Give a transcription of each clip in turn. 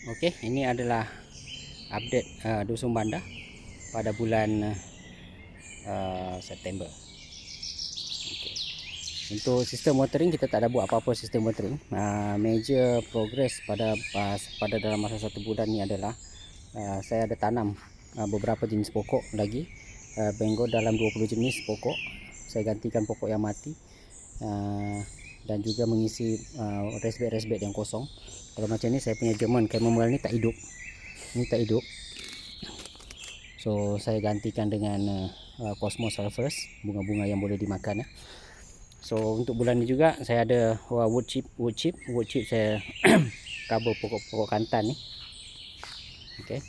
Okey, ini adalah update Dusun Banda pada bulan September. Okey. Untuk sistem watering kita tak ada buat apa-apa sistem watering. Major progress pada dalam masa 1 bulan ni adalah saya ada tanam beberapa jenis pokok lagi. Bengo dalam 20 jenis pokok. Saya gantikan pokok yang mati dan juga mengisi raised bed yang kosong. Kalau macam ni saya punya German chamomile ni tak hidup. Ini tak hidup. So saya gantikan dengan Cosmos sulphurus, bunga-bunga yang boleh dimakan. So untuk bulan ni juga saya ada wood chip saya cover pokok-pokok kantan ni. Okey.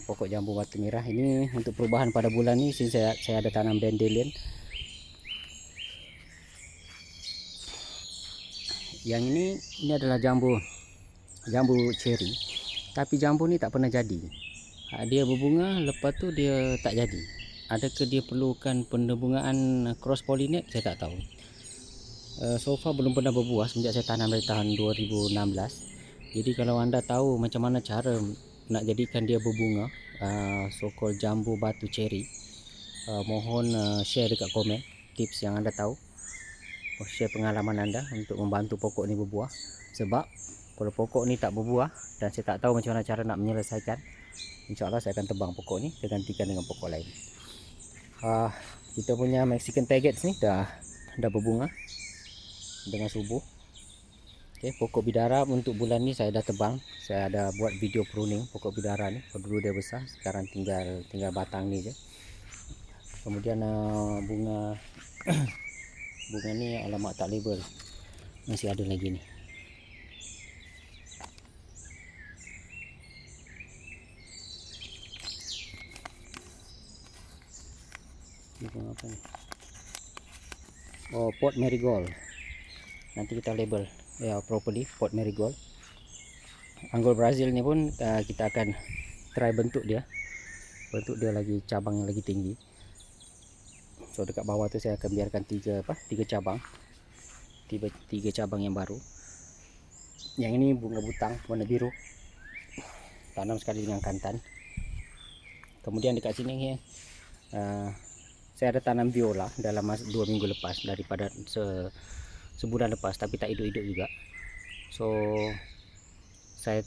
Pokok jambu batu merah ini untuk perubahan pada bulan ni saya ada tanam dandelion. Yang ini adalah jambu cherry, tapi jambu ni tak pernah jadi. Dia berbunga, lepas tu dia tak jadi. Adakah dia perlukan penebungaan cross pollinate, saya tak tahu. So far belum pernah berbuah semenjak saya tanam dari tahun 2016. Jadi kalau anda tahu macam mana cara nak jadikan dia berbunga, so called jambu batu cherry, mohon share dekat komen tips yang anda tahu. Share pengalaman anda untuk membantu pokok ni berbuah. Sebab kalau pokok ni tak berbuah dan saya tak tahu macam mana cara nak menyelesaikan, InsyaAllah saya akan tebang pokok ni, saya gantikan dengan pokok lain. Kita punya Mexican Pagets ni dah berbunga dengan subuh. Okay, pokok bidara untuk bulan ni saya dah tebang. Saya ada buat video pruning pokok bidara ni. Dulu dia besar, sekarang tinggal batang ni je. Kemudian bunga bunga ni alamak tak label, masih ada lagi ni. Bunga apa ni? Oh, pot marigold. Nanti kita label properly, pot marigold. Anggur Brazil ni pun kita akan try bentuk dia lagi cabang yang lagi tinggi. So dekat bawah tu saya akan biarkan tiga cabang, tiga cabang yang baru. Yang ini bunga butang warna biru, tanam sekali dengan kantan. Kemudian dekat sini saya ada tanam viola dalam 2 minggu lepas, daripada sebulan lepas, tapi tak hidup-hidup juga. So saya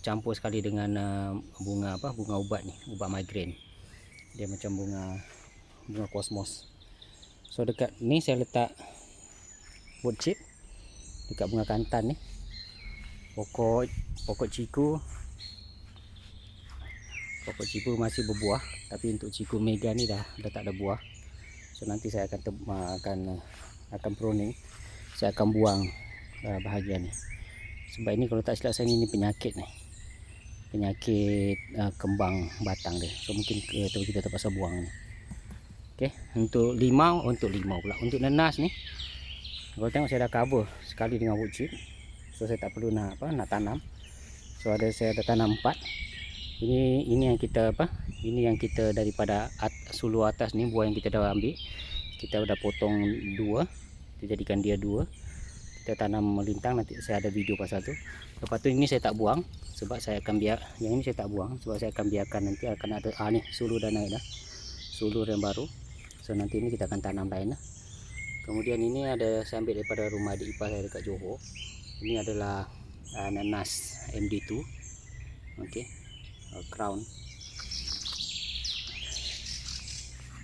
campur sekali dengan bunga ubat ni, ubat migraine. Dia macam bunga Cosmos. So dekat ni saya letak wood chip dekat bunga kantan ni. Pokok ciku masih berbuah, tapi untuk ciku mega ni dah tak ada buah. So nanti saya akan pruning. Saya akan buang bahagian ni. Sebab ini kalau tak silap saya ni penyakit kembang batang dia. So mungkin kita terpaksa buang ni. Okey, untuk nenas ni, kalau tengok saya dah cover sekali dengan wood chip. So saya tak perlu nak tanam. So saya ada tanam 4. Ini yang kita daripada sulu atas ni, buah yang kita dah ambil, kita dah potong 2, kita jadikan dia 2. Kita tanam melintang, nanti saya ada video pasal tu. Lepas tu ini saya tak buang sebab saya akan yang ini saya tak buang sebab saya akan biarkan, nanti akan ada ni sulu dah naik dah, sulu yang baru. So nanti ini kita akan tanam lain lah. Kemudian ini ada saya ambil daripada rumah adik ipar saya dekat Johor. Ini adalah nanas MD2. Okey, crown.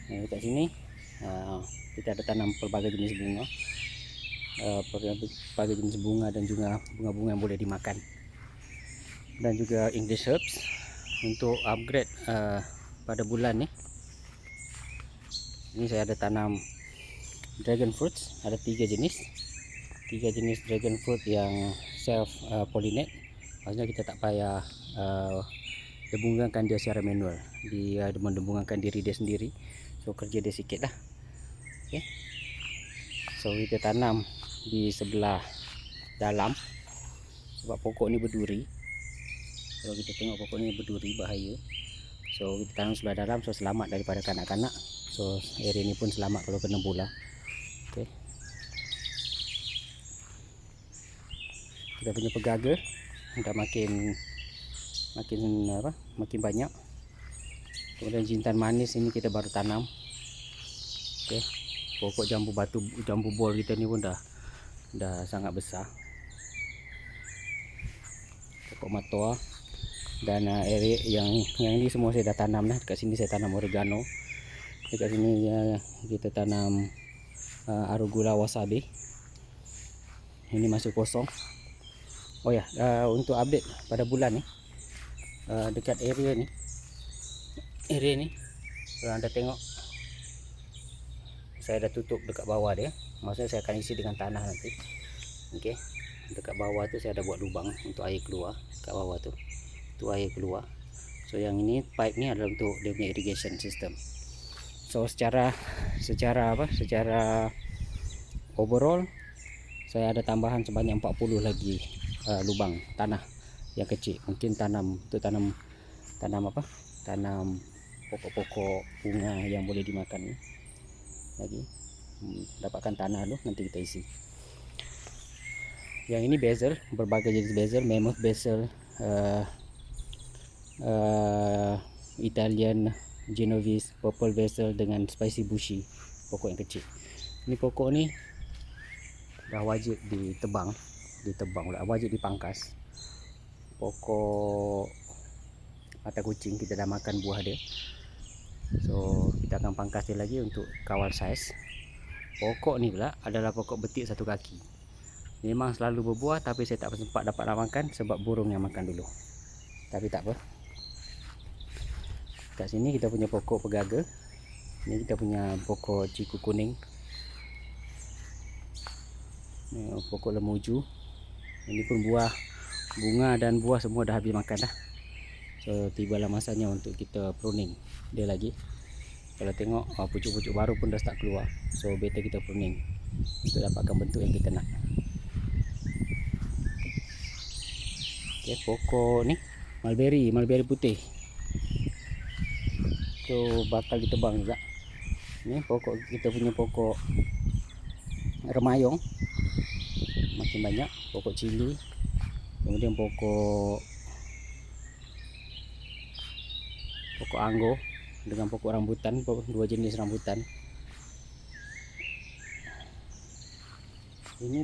Dekat sini kita ada tanam pelbagai jenis bunga, pelbagai jenis bunga dan juga bunga-bunga yang boleh dimakan, dan juga English herbs. Untuk upgrade pada bulan ni, ini saya ada tanam dragon fruits, ada 3 jenis dragon fruit yang self pollinate. Maksudnya kita tak payah debungakan dia secara manual, dia mendebungakan diri dia sendiri. So kerja dia sikit lah. Okay. So kita tanam di sebelah dalam sebab pokok ni berduri. Kalau kita tengok pokok ni berduri, bahaya. So kita tanam sebelah dalam, so selamat daripada kanak-kanak. So area ni pun selamat kalau kena bola. Okay. Kita punya pegaga dah makin makin banyak. Kemudian jintan manis ini kita baru tanam. Oke, pokok jambu bol kita ni pun dah sangat besar. Pokok matoa dan area yang ini semua saya dah tanam dah. Dekat sini saya tanam oregano. Dekat sini kita tanam arugula wasabi. Ini masih kosong. Oh ya, untuk update pada bulan ni, dekat area ni kalau anda tengok, saya dah tutup dekat bawah dia. Maksudnya saya akan isi dengan tanah nanti. Okey, dekat bawah tu saya ada buat lubang untuk air keluar. Dekat bawah tu air keluar. So yang ini pipe ni adalah untuk dia punya irrigation system. So secara overall saya ada tambahan sebanyak 40 lagi lubang tanah yang kecil. Mungkin tanam pokok-pokok bunga yang boleh dimakan ni. Lagi dapatkan tanah dulu, nanti kita isi. Yang ini basil, berbagai jenis basil, mammoth basil, Italian Genovese, purple basil dengan spicy bushy, pokok yang kecil. Ini pokok ni dah wajib ditebang, wajib dipangkas. Pokok mata kucing, kita dah makan buah dia. So kita akan pangkas dia lagi untuk kawal saiz. Pokok ni pula adalah pokok betik 1 kaki. Memang selalu berbuah, tapi saya tak sempat dapat makan sebab burung yang makan dulu. Tapi tak apa. Kat sini kita punya pokok pegaga. Ini kita punya pokok ciku kuning. Ini pokok lemuju. Ini pun bunga dan buah semua dah habis makan dah. So tibalah masanya untuk kita pruning dia lagi. Kalau tengok pucuk-pucuk baru pun dah start keluar. So better kita pruning untuk dapatkan bentuk yang kita nak. Okay, pokok ni mulberry putih. So bakal ditebang juga. Ni pokok, kita punya pokok remayong makin banyak. Pokok cili. Kemudian pokok anggur dengan pokok rambutan, 2 jenis rambutan. Ini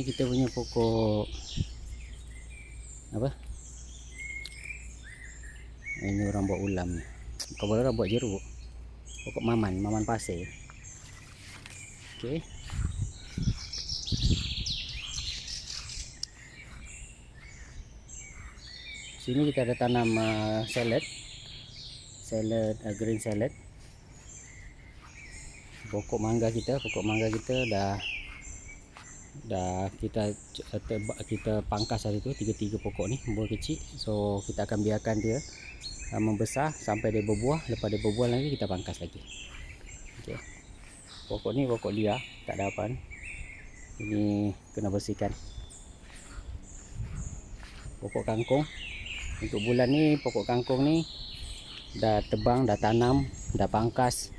kita punya pokok apa? Ini orang buat ulam ni. Kalau boleh buat jeruk. Pokok maman pasir. Okey. Sini kita ada tanam green salad. Pokok mangga kita dah kita pangkas hari tu 3 pokok ni, buah kecil. So kita akan biarkan dia membesar sampai dia berbuah. Lepas dia berbuah lagi kita pangkas lagi. Okey. Pokok ni pokok liar, tak ada apa. Ini kena bersihkan. Pokok kangkung. Untuk bulan ni pokok kangkung ni dah tebang, dah tanam, dah pangkas,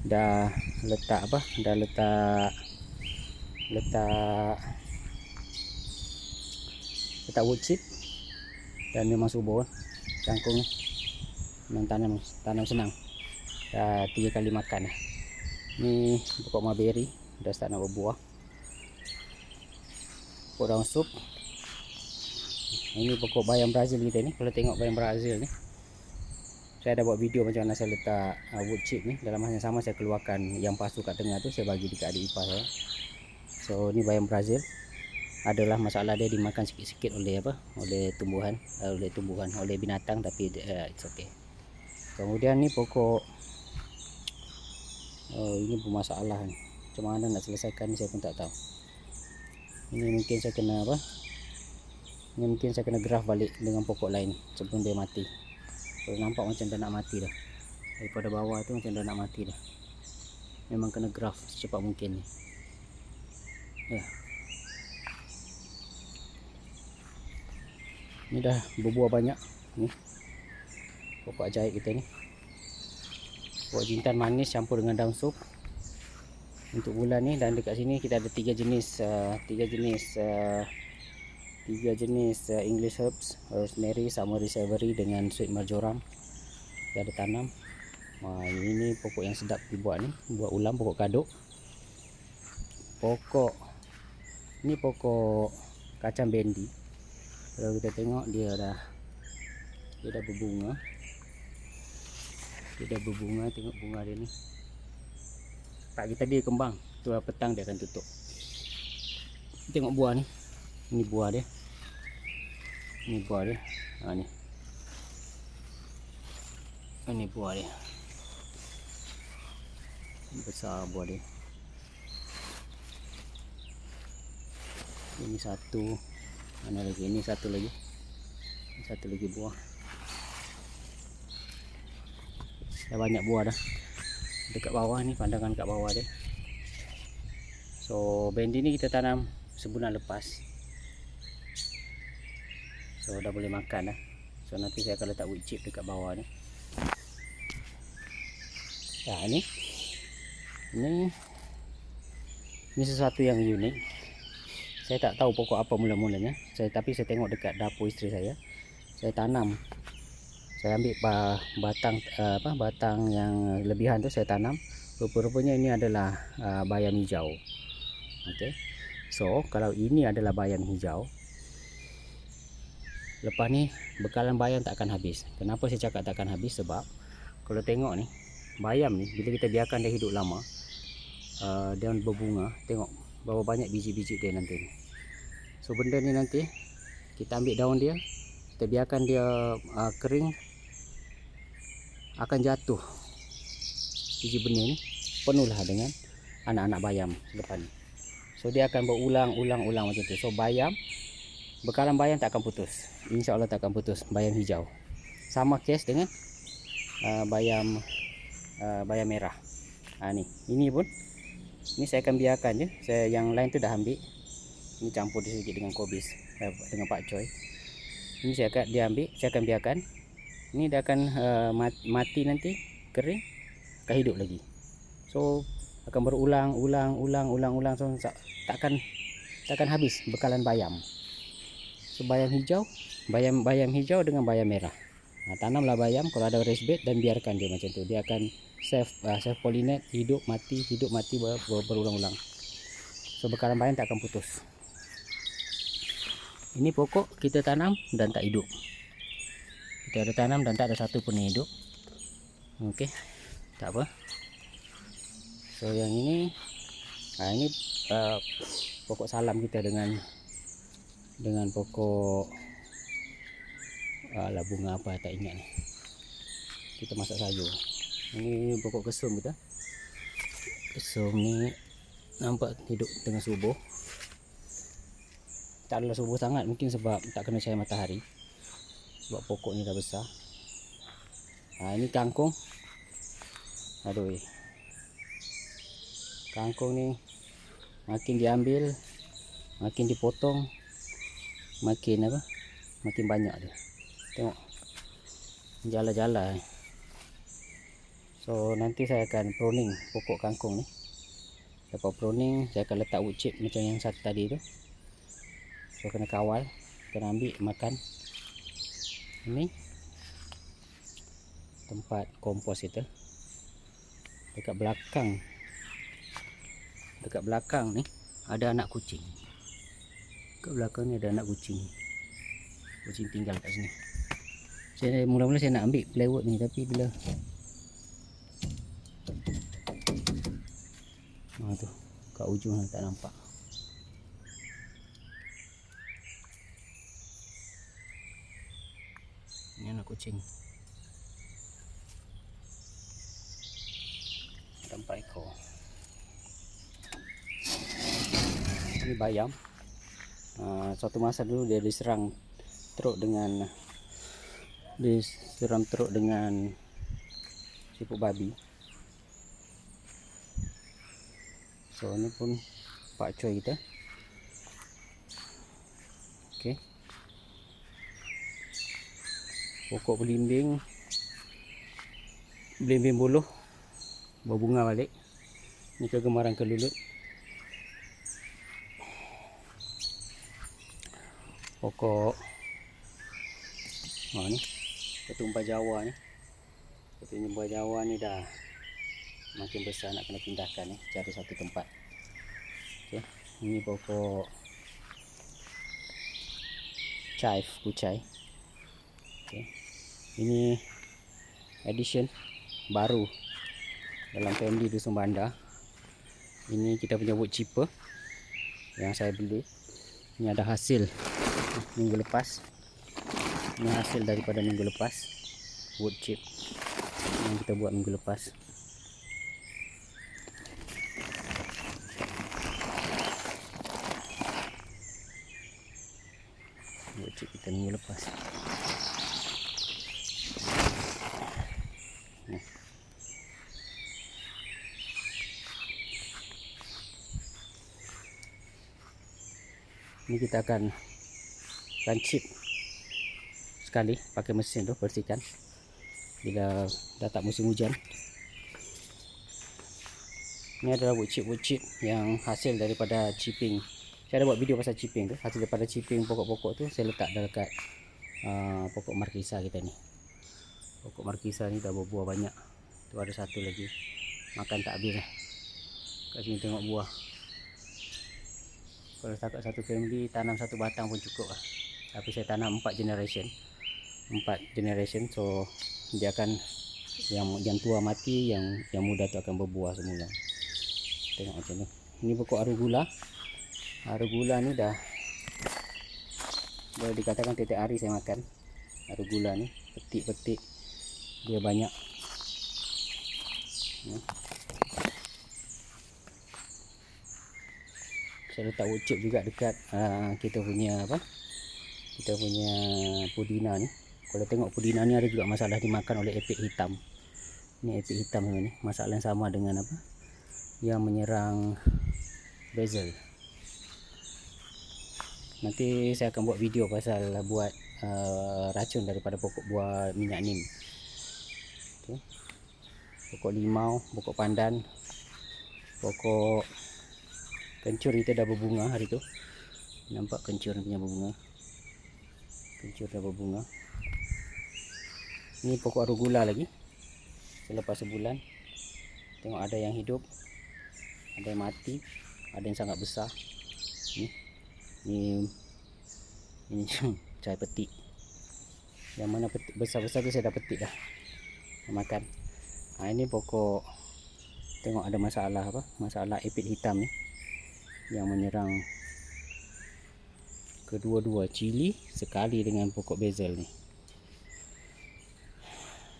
dah letak wood chip, dan memang subur kangkung ni. Memang tanam senang. Dah 3 kali makan dah. Ni pokok mulberry dah start nak berbuah. Pokok daun sup. Ini pokok bayam Brazil kita ni. Kalau tengok bayam Brazil ni, saya ada buat video macam mana saya letak wood chip ni. Dalam masa yang sama saya keluarkan yang pasu kat tengah tu, saya bagi dekat adik ipar saya. So ni bayam Brazil. Adalah masalah dia dimakan sikit-sikit oleh oleh binatang, tapi it's okay. Kemudian ni pokok ini bermasalah ni. Macam mana nak selesaikan ni saya pun tak tahu. Ini mungkin saya kena graft balik dengan pokok lain sebelum dia mati. Kalau nampak macam dah nak mati dah. Daripada bawah tu macam dah nak mati dah. Memang kena graft secepat mungkin ni. Ya. Ni dah berbuah banyak ni. Pokok ajaib kita ni. Pokok jintan manis campur dengan daun sup untuk bulan ni. Dan dekat sini kita ada 3 jenis 3 jenis English herbs, rosemary, Samurai savory dengan sweet marjoram. Dia ada tanam. Ini pokok yang sedap dibuat ni, buat ulam, pokok kaduk. Ini pokok kacang bendi. Kalau kita tengok dia dah berbunga. Tengok bunga dia ni. Pagi tadi dia kembang, tu petang dia akan tutup. Tengok buah ni. Ini buah dia. Ni. Ini buah dia. Besar buah dia. Ini satu. Mana lagi? Ini satu lagi. Satu lagi buah. Dah banyak buah dah. Dekat bawah ni, pandangan kat bawah dia. So bendi ni kita tanam sebulan lepas. So dah boleh makan dah. So nanti saya akan letak wood chip dekat bawah ni. Ya, ini sesuatu yang unik. Saya tak tahu pokok apa mula-mulanya. Tapi saya tengok dekat dapur isteri saya. Saya tanam. Saya ambil batang yang lebihan tu saya tanam. Rupa-rupanya ini adalah bayam hijau. Okey. So kalau ini adalah bayam hijau, lepas ni bekalan bayam tak akan habis. Kenapa saya cakap tak akan habis? Sebab kalau tengok ni, bayam ni bila kita biarkan dia hidup lama, dia berbunga, tengok berapa banyak biji-biji dia nanti ni. So benda ni nanti kita ambil daun dia, kita biarkan dia kering, akan jatuh biji benih ni penuhlah dengan anak-anak bayam depan ni. So dia akan berulang-ulang macam tu. So bekalan bayam tak akan putus. InsyaAllah tak akan putus. Bayam hijau. Sama kes dengan bayam merah. Ini pun, ini saya akan biarkan je. Yang lain tu dah ambil. Ini campur sedikit dengan kobis, dengan pakcoy. Ini saya akan biarkan. Ini dia akan mati nanti, kering, akan hidup lagi. So akan berulang. So takkan habis bekalan bayam. So bayam hijau dengan bayam merah. Tanamlah bayam kalau ada raised bed dan biarkan dia macam tu. Dia akan self pollinate, hidup mati berulang-ulang. So bekalan bayam tak akan putus. Ini pokok kita tanam dan tak hidup. Kita ada tanam dan tak ada satu pun yang hidup. Okey, tak apa. So yang ini pokok salam kita dengan pokok bunga apa tak ingat ni. Kita masak sayur. Ini pokok kesum kita. Kesum ni nampak hidup dengan subur. Tak adalah subur sangat, mungkin sebab tak kena cahaya matahari. Sebab pokok ni dah besar. Ini kangkung. Aduh. Kangkung ni makin diambil, makin dipotong, makin banyak dia. Tengok. Jala-jala. So nanti saya akan pruning pokok kangkung ni. Lepas pruning, saya akan letak wood chip macam yang satu tadi tu. So kena kawal, kena ambil makan. Ini tempat kompos kita. Dekat belakang ni ada anak kucing. Dekat belakang ni ada anak kucing. Kucing tinggal kat sini. Mula-mula saya nak ambil plywood ni, tapi bila tu kat ujung tak nampak. Ini anak kucing. Ada 4 ekor. Ini bayam. Suatu masa dulu dia diserang teruk dengan siput babi. So ini pun pakcoy kita. Okey. Pokok belimbing buluh berbunga balik. Ini kegemaran kelulut. pokok ni ketumbar Jawa ni. Ketumbar Jawa ni dah makin besar, nak kena pindahkan ni, cari satu tempat. Okey, ini pokok chive, kucai. Okey, ini addition baru dalam family Dusun Bandar. Ini kita punya wood chipper yang saya beli. Ini ada hasil minggu lepas. Ini hasil daripada minggu lepas, wood chip yang kita buat minggu lepas. Wood chip kita minggu lepas. Ini kita akan chip sekali pakai mesin tu, bersihkan bila dah tak musim hujan. Ini adalah wood chip yang hasil daripada chipping. Saya ada buat video pasal chipping tu, hasil daripada chipping pokok-pokok tu saya letak dekat pokok markisa kita ni. Pokok markisa ni dah berbuah banyak. Tu ada satu lagi, makan tak habis lah. Kat sini tengok buah. Kalau setakat satu family tanam satu batang pun cukup lah. Tapi saya tanam 4 generation, so dia akan yang tua mati, yang muda tu akan berbuah semula. Tengok macam ni. Ini pokok arugula. Arugula ni dah boleh dikatakan tiap hari saya makan arugula ni. Petik-petik dia banyak. Saya letak wood chip juga dekat kita punya pudina ni. Kalau tengok pudina ni ada juga masalah dimakan oleh epik hitam. Ini epik hitam ni, masalah yang sama dengan yang menyerang basil. Nanti saya akan buat video pasal buat racun daripada pokok buah minyak nim. Okay. Pokok limau, pokok pandan, pokok kencur kita dah berbunga hari tu. Nampak kencur punya berbunga. Kencur dah berbunga. Ini pokok arugula lagi. Selepas sebulan, tengok ada yang hidup, ada yang mati, ada yang sangat besar. Ini cai petik. Yang mana petik besar-besar tu saya dah petik dah makan. Ini pokok, tengok ada masalah masalah epik hitam ni yang menyerang kedua-dua, cili sekali dengan pokok basil ni.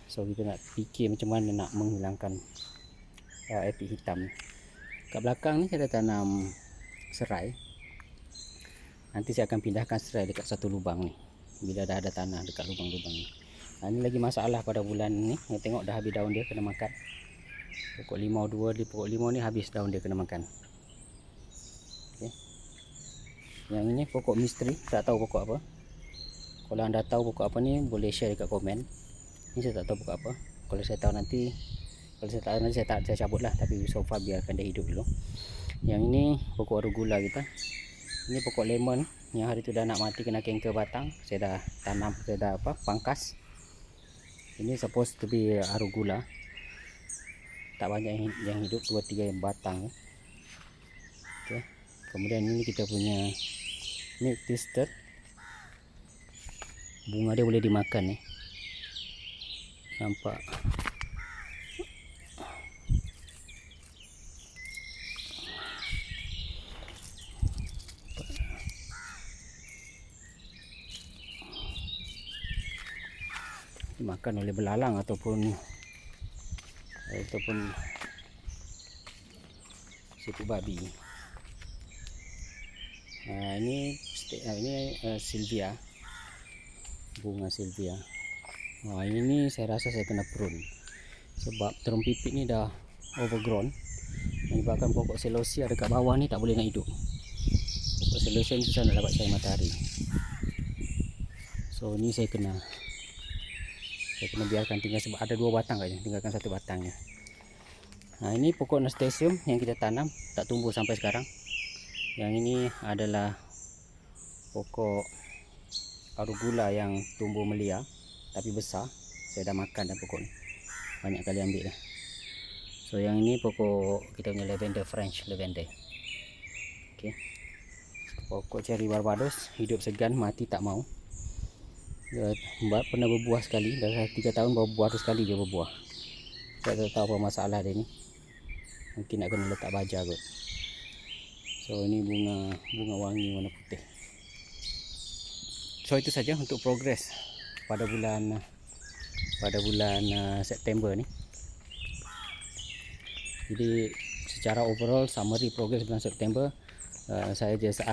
So kita nak fikir macam mana nak menghilangkan epik hitam ni. Kat belakang ni kita tanam serai. Nanti saya akan pindahkan serai dekat satu lubang ni bila dah ada tanah dekat lubang-lubang ni. Ini lagi masalah pada bulan ni. Tengok dah habis daun dia, kena makan. Pokok limau pokok limau ni habis daun dia, kena makan. Okay. Yang ini pokok misteri, tak tahu pokok apa. Kalau anda tahu pokok apa ni, boleh share dekat komen. Ini saya tak tahu pokok apa. Kalau saya tahu nanti, saya cabut lah. Tapi so far biarkan dia hidup dulu. Yang ini pokok arugula kita. Ini pokok lemon yang hari tu dah nak mati kena kanker batang. Saya dah tanam, saya dah pangkas. Ini supposed to be arugula. Tak banyak yang hidup, 2-3 batang. Okay. Kemudian ini kita punya milk twister. Bunga dia boleh dimakan ni. Nampak. Dimakan oleh belalang ataupun siput babi. Ini Silvia, bunga Silvia. Ini saya rasa saya kena prune sebab terung pipit ni dah overgrown, menyebabkan pokok celosia dekat bawah ni tak boleh nak hidup. Pokok celosia ni susah nak dapat cahaya matahari. So ni saya kena biarkan tinggal, sebab ada 2 batang saja, tinggalkan 1 batangnya. Ini pokok nasturtium yang kita tanam, tak tumbuh sampai sekarang. Yang ini adalah pokok arugula yang tumbuh melia tapi besar. Saya dah makan dah pokok ni, banyak kali ambil dah. So yang ini pokok kita punya lavender, French lavender. Okay. Pokok cherry Barbados hidup segan, mati tak mau. Dia pernah berbuah sekali, dah 3 tahun baru berbuah tu sekali dia berbuah. Saya tak tahu apa masalah dia ni. Mungkin nak kena letak baja kot. So ini bunga wangi warna putih. So itu saja untuk progres pada bulan September ni. Jadi secara overall summary progres bulan September, saya just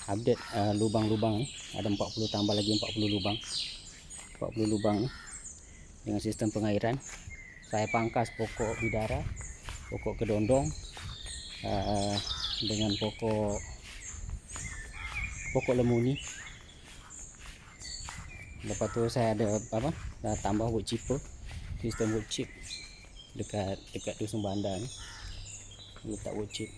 update lubang-lubang ni. Ada 40 tambah lagi 40 lubang. 40 lubang ni dengan sistem pengairan. Saya pangkas pokok bidara, pokok kedondong, dengan pokok lemuni. Lepas tu saya ada tambah wood chipper, sistem wood chip dekat dusun bandar ni, letak wood chip.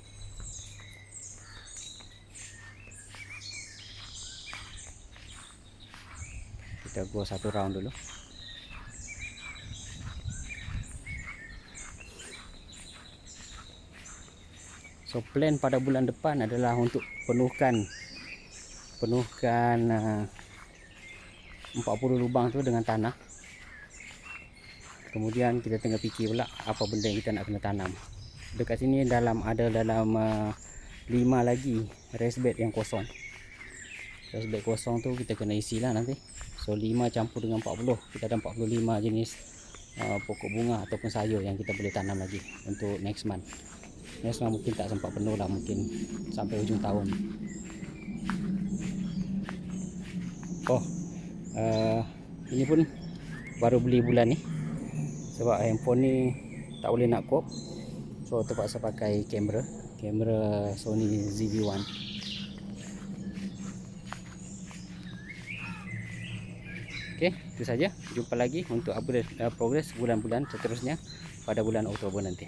Kita go satu round dulu. So plan pada bulan depan adalah untuk penuhkan 40 lubang tu dengan tanah. Kemudian kita tengah fikir pula apa benda yang kita nak kena tanam. Dekat sini ada dalam 5 lagi raised bed yang kosong. Raised bed kosong tu kita kena isi lah nanti. So 5 campur dengan 40, kita ada 45 jenis pokok bunga ataupun sayur yang kita boleh tanam lagi untuk next month. Next month mungkin tak sempat penuh lah, mungkin sampai hujung tahun. Ini pun baru beli bulan ni, sebab handphone ni tak boleh nak kop, so terpaksa pakai kamera Sony ZV-1. Okey, itu saja. Jumpa lagi untuk update progres bulan-bulan seterusnya pada bulan Oktober nanti.